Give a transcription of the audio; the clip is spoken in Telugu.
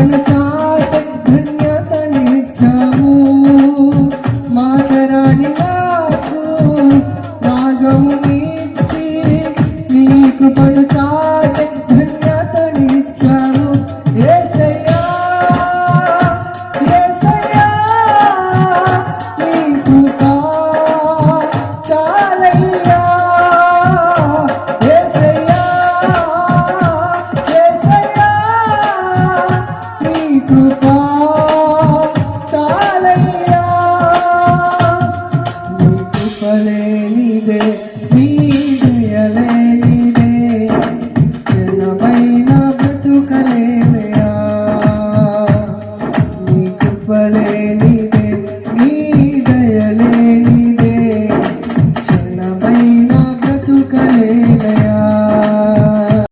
కృపను చాటే ధన్యతనిచ్చావు. మాటరాని నాకు రాగమునిచ్చి నీ కృపను చాటే ధన్యతనిచ్చావు. యేసయ్యా యేసయ్యా నీ కృప చాలయ్యా. యేసయ్యా యేసయ్యా నీ కృప చాలయ్యా. నీ కృపలేనిదే నీ దయలేనిదే చిన్నమైన బ్రతుకలేనయా. నీ కృపలేని